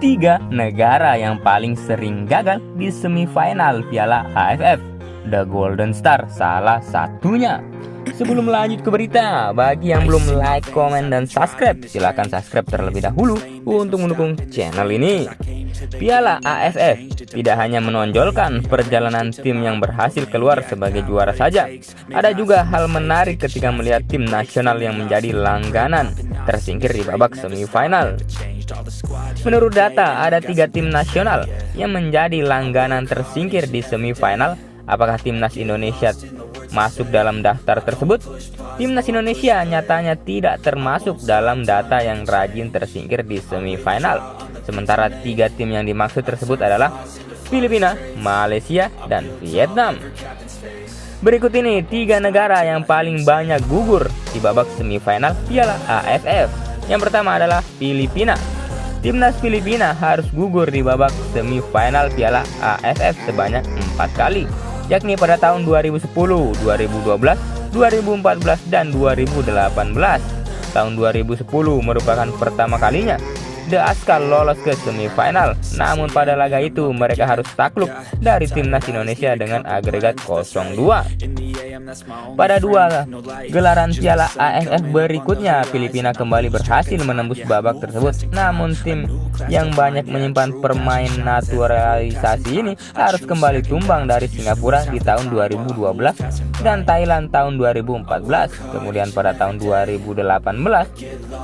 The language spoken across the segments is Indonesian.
tiga negara yang paling sering gagal di semifinal Piala AFF. The Golden Star salah satunya. Sebelum lanjut ke berita, bagi yang belum like, komen, dan subscribe, silahkan subscribe terlebih dahulu untuk mendukung channel ini. Piala AFF tidak hanya menonjolkan perjalanan tim yang berhasil keluar sebagai juara saja. Ada juga hal menarik ketika melihat tim nasional yang menjadi langganan tersingkir di babak semifinal. Menurut data, ada 3 tim nasional yang menjadi langganan tersingkir di semifinal. Apakah timnas Indonesia masuk dalam daftar tersebut? Timnas Indonesia nyatanya tidak termasuk dalam data yang rajin tersingkir di semifinal. Sementara 3 tim yang dimaksud tersebut adalah Filipina, Malaysia, dan Vietnam. Berikut ini 3 negara yang paling banyak gugur di babak semifinal Piala AFF. Yang pertama adalah Filipina. Timnas Filipina harus gugur di babak semifinal Piala AFF sebanyak 4 kali, yakni pada tahun 2010, 2012, 2014, dan 2018. Tahun 2010 merupakan pertama kalinya The Askal lolos ke semifinal, namun pada laga itu mereka harus takluk dari timnas Indonesia dengan agregat 0-2. Pada 2 gelaran Piala AFF berikutnya, Filipina kembali berhasil menembus babak tersebut, namun tim yang banyak menyimpan pemain naturalisasi ini harus kembali tumbang dari Singapura di tahun 2012 dan Thailand tahun 2014. Kemudian pada tahun 2018,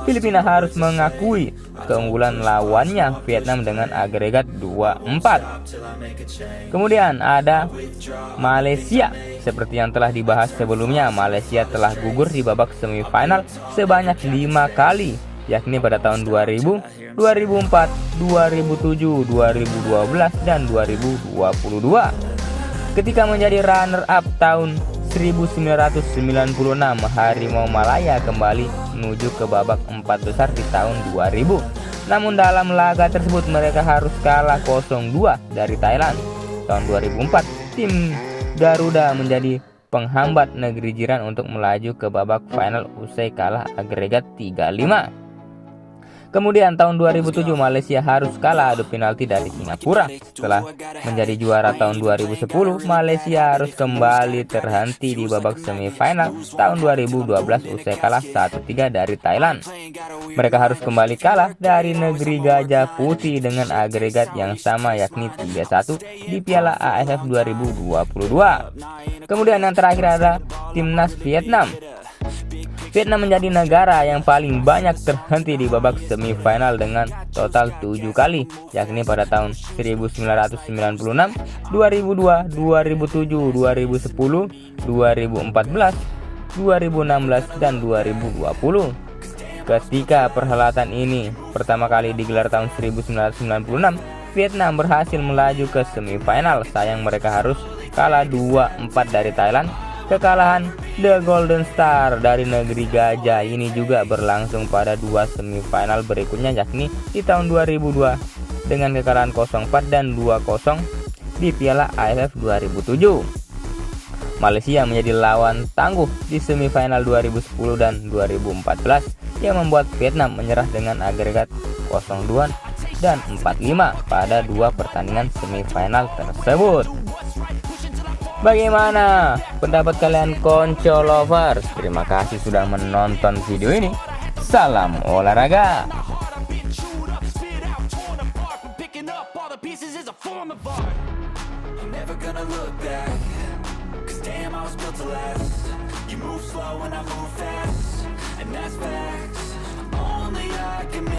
Filipina harus mengakui keunggulan lawannya Vietnam dengan agregat 2-4. Kemudian ada Malaysia. Seperti yang telah dibahas sebelumnya, Malaysia telah gugur di babak semifinal sebanyak 5 kali, yakni pada tahun 2000, 2004, 2007, 2012, dan 2022. Ketika menjadi runner-up tahun 1996, Harimau Malaya kembali menuju ke babak 4 besar di tahun 2000. Namun dalam laga tersebut mereka harus kalah 0-2 dari Thailand. Tahun 2004, tim Garuda menjadi penghambat negeri jiran untuk melaju ke babak final usai kalah agregat 3-5. Kemudian tahun 2007 Malaysia harus kalah adu penalti dari Singapura. Setelah menjadi juara tahun 2010, Malaysia harus kembali terhenti di babak semifinal tahun 2012 usai kalah 1-3 dari Thailand. Mereka harus kembali kalah dari negeri Gajah Putih dengan agregat yang sama, yakni 3-1 di Piala AFF 2022. Kemudian yang terakhir adalah timnas Vietnam. Vietnam menjadi negara yang paling banyak terhenti di babak semifinal dengan total 7 kali, yakni pada tahun 1996, 2002, 2007, 2010, 2014, 2016, dan 2020. Ketika perhelatan ini pertama kali digelar tahun 1996, Vietnam berhasil melaju ke semifinal. Sayang mereka harus kalah 2-4 dari Thailand. Kekalahan The Golden Star dari negeri gajah ini juga berlangsung pada 2 semifinal berikutnya, yakni di tahun 2002 dengan kekalahan 0-4 dan 2-0 di Piala AFF 2007. Malaysia menjadi lawan tangguh di semifinal 2010 dan 2014 yang membuat Vietnam menyerah dengan agregat 0-2 dan 4-5 pada 2 pertandingan semifinal tersebut. Bagaimana pendapat kalian Konco Lovers? Terima kasih sudah menonton video ini. Salam olahraga.